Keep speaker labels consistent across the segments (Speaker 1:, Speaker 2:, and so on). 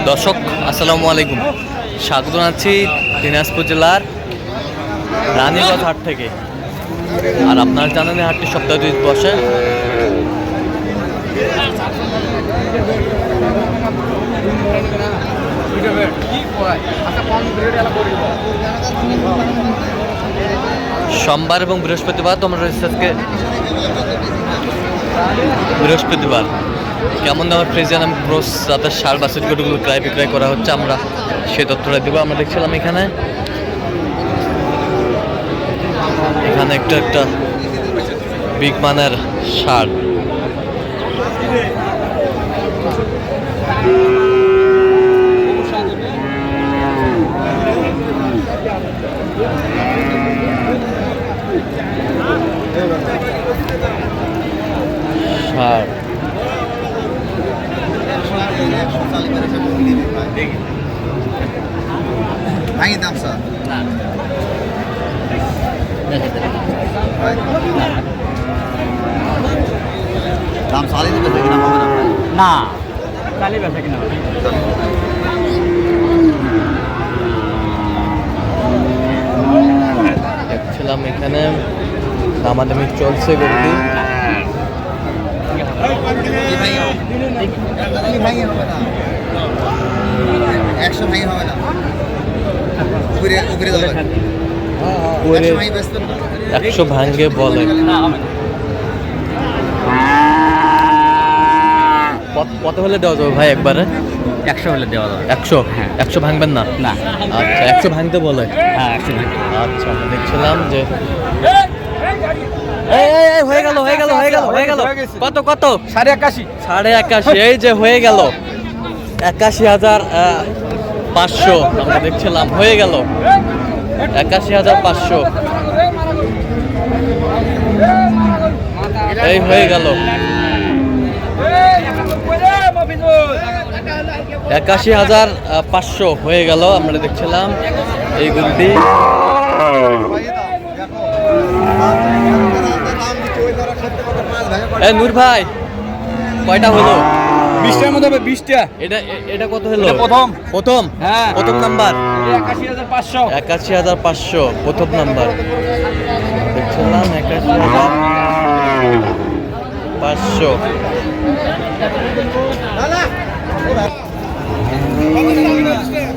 Speaker 1: দর্শক আসসালামু আলাইকুম, স্বাগত জানাচ্ছি দিনাজপুর জেলার রানীগঞ্জ হাট থেকে। আর আপনারা জানেন হাটটি সপ্তাহে 2 দিন বসে। সোমবার এবং বৃহস্পতিবার তোমরা আজকে বৃহস্পতিবার কেমন দামের ফ্রিজিয়ান ক্রস রাতের ষাঁড় বাছুর গরুগুলো ক্রয় বিক্রয় করা হচ্ছে, আমরা সেই তথ্যটা দেবো। আমরা দেখছিলাম এখানে একটা বিগ মানের ষাঁড়।
Speaker 2: ভাঙি দাম স্যার দাম সালি বেচা কিনা হবে না সালি বেচা কিনা হবে।
Speaker 1: দেখছিলাম এখানে দামাদামি চলছে গরুটি।
Speaker 2: ভাঙি হবে না 100 ভাঙি হবে না উপরে উপরে যাবে
Speaker 1: 100 ভাঙে বলে। কত হলে দেওয়া যাবে ভাই একবারে?
Speaker 2: 100 হলে দেওয়া যাবে।
Speaker 1: 100? হ্যাঁ। 100 ভাঙবেন না?
Speaker 2: না।
Speaker 1: আচ্ছা 100 ভাঙতে বলে?
Speaker 2: হ্যাঁ 100 ভাঙতে।
Speaker 1: আচ্ছা আমরা দেখছিলাম যে হয়ে গেল কত 81.5 এই যে হয়ে গেল 81,500 আমরা দেখছিলাম হয়ে গেল 81,500 এই হয়ে গেল 81,500 হয়ে গেল। আমরা দেখছিলাম এই গরুটি। নূর ভাই কয়টা হলো?
Speaker 2: 20টার মধ্যে হবে 20টা।
Speaker 1: এটা কত হলো? প্রথম
Speaker 2: হ্যাঁ
Speaker 1: প্রথম নাম্বার
Speaker 2: 81,500
Speaker 1: 81,500 প্রথম নাম্বার দেখছিলাম 81,500।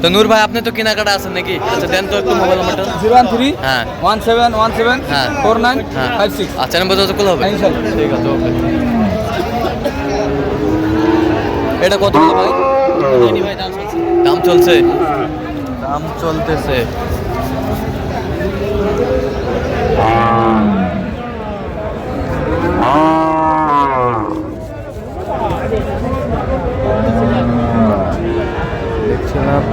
Speaker 1: তো নূর ভাই আপনি তো কেনাকাটা আছেন নাকি? আচ্ছা দেন তো একটু মোবাইল নাম্বারটা।
Speaker 2: 013
Speaker 1: হ্যাঁ
Speaker 2: 1717
Speaker 1: হ্যাঁ
Speaker 2: 4956।
Speaker 1: আচ্ছা নাম্বার যত কল হবে
Speaker 2: ইনশাআল্লাহ।
Speaker 1: ঠিক আছে ওকে। এটা কত হলো ভাই? দাম চলছে দাম চলতেছে। দেখছিলাম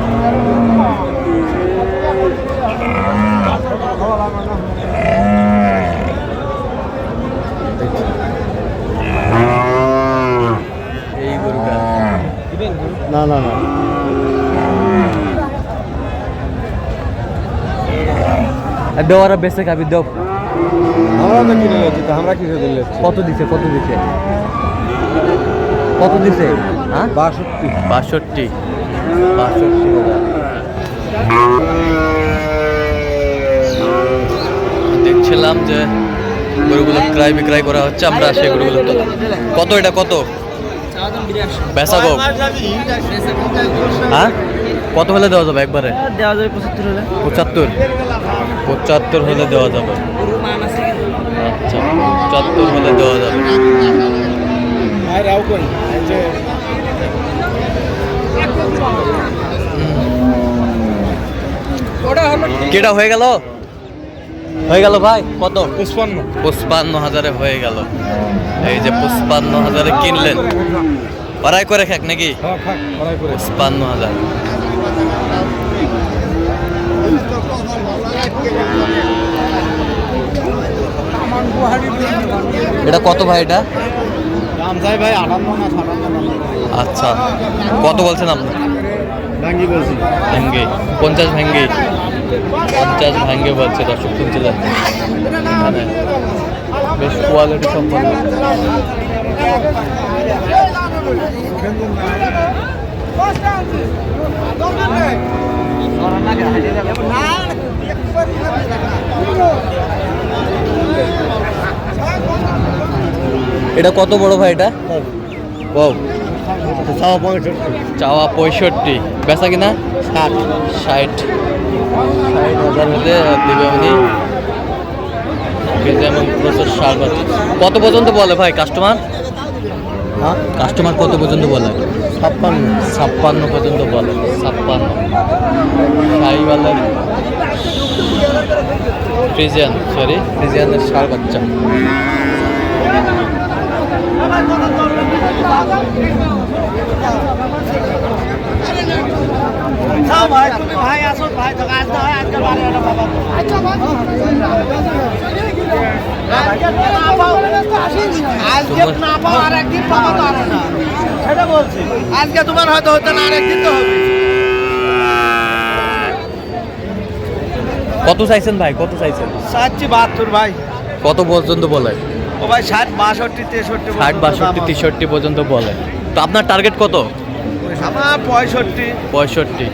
Speaker 1: এই গরুটা
Speaker 2: না
Speaker 1: দেওয়ারা বেঁচে খাবি দেব।
Speaker 2: আমরা তো কিনে নিয়েছি তো আমরা কিনে দিলে
Speaker 1: কত দিছে হ্যাঁ 62 দেখছিলাম যে গরুগুলো ক্রয় বিক্রয় করা হচ্ছে, আমরা সেই গরুগুলো কত এটা কত বেচা গো? হ্যাঁ কত হলে দেওয়া যাবে একবারে?
Speaker 2: দেওয়া যাবে 75 হলে।
Speaker 1: 75 হলে দেওয়া যাবে। আচ্ছা 75 হলে দেওয়া যাবে। কেটা হয়ে গেল ভাই কত? 55,000 হয়ে গেল। এই যে 55,000 কিনলেন, পড়াই করে খাক নাকি? 55,000। এটা কত ভাই? এটা
Speaker 2: দাম চাই ভাই 58 না 57।
Speaker 1: আচ্ছা কত বলছেন আপনি?
Speaker 2: ভাঙ্গি বলছি।
Speaker 1: ভাঙ্গে 50 ভাঙ্গে বলছে দর্শক শুনছিলেন। এখানে বেশ কোয়ালিটি সম্পন্ন। এটা কত বড় ভাই এটা? ও
Speaker 2: চাওয়া 65
Speaker 1: চাওয়া 65, বেচা কিনা 60 60,000 হলে দেবে উনি। যেমন প্রচুর সার পাচ্ছে। কত পর্যন্ত বলে ভাই কাস্টমার?
Speaker 2: হ্যাঁ
Speaker 1: কাস্টমার কত পর্যন্ত বলে? 56 পর্যন্ত বলে। 56 শাহিওয়ালের ফ্রিজিয়ানের সার বাচ্চা।
Speaker 2: ভাই তুমি ভাই আসো ভাই তো আজ না হয় আজকে বারে এটা বাবা আজকে না পাও আর একদিন পাবো তো আর না সেটা বলছি আজকে তোমার হয়তো হতো না আর একদিন তো হবে।
Speaker 1: কত চাইছেন ভাই? কত চাইছেন?
Speaker 2: 72 ভাই।
Speaker 1: কত পর্যন্ত বলে?
Speaker 2: ও ভাই 60 62 63
Speaker 1: 60 62 63 পর্যন্ত বলে। তো আপনার টার্গেট কত?
Speaker 2: আমার 65
Speaker 1: 65।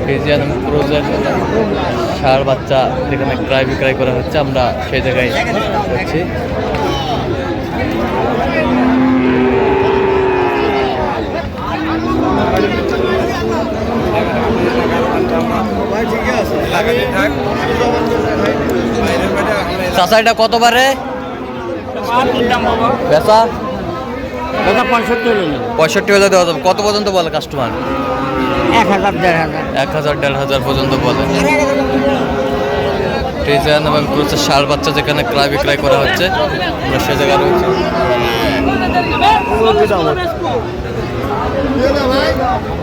Speaker 1: ফ্রিজিয়ান ক্রুজের ষাঁড় বাচ্চা যেখানে ক্রয় বিক্রয় করা হচ্ছে, আমরা সেই জায়গায় যাচ্ছি। চাচা এটা কত বারে বেচা? 65 হলে দেওয়া যাবে। কত পর্যন্ত বলে কাস্টমার?
Speaker 2: 1000
Speaker 1: 1000 পর্যন্ত বলে। ফ্রিজিয়ান এবং ক্রুজের ষাঁড় বাচ্চা যেখানে ক্রয় বিক্রয় করা হচ্ছে, আমরা সে জায়গায় রয়েছে।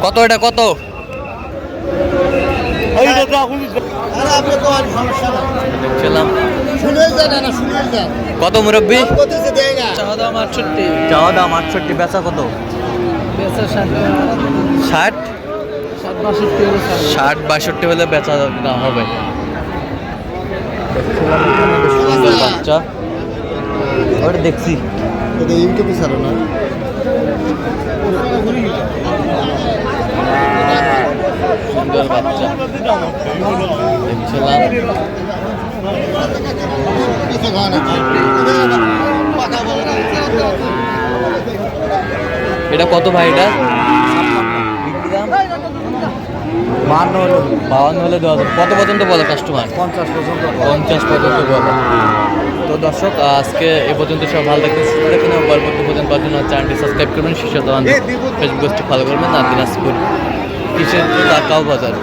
Speaker 1: কত এটা কত? দেখছিলাম। কত মুরব্বী? চাওয়া দাম 68, বেচা কত? 60 62 হলে বেচা না হবে। দেখছিলাম এখানে বেশ সুন্দর বাচ্চা, ওটা দেখছি
Speaker 2: ইউটিউবে ছাড়ো না
Speaker 1: সুন্দর বাচ্চা দেখছিলাম। এটা কত ভাই? এটা 52 হলে দেওয়া যাবে। কত পর্যন্ত বলে কাস্টমার? 50 পর্যন্ত বলে। তো দর্শক, আজকে এ পর্যন্ত সব ভালো থাকবেন, সুস্থ থাকবেন এবং পরবর্তী পর্যন্ত পাওয়ার জন্য চ্যানেলটি সাবস্ক্রাইব করবেন, শীর্ষ ফেসবুক পেজটি ফলো করবেন। আর দিনাজপুর কিসের কাউ বাজার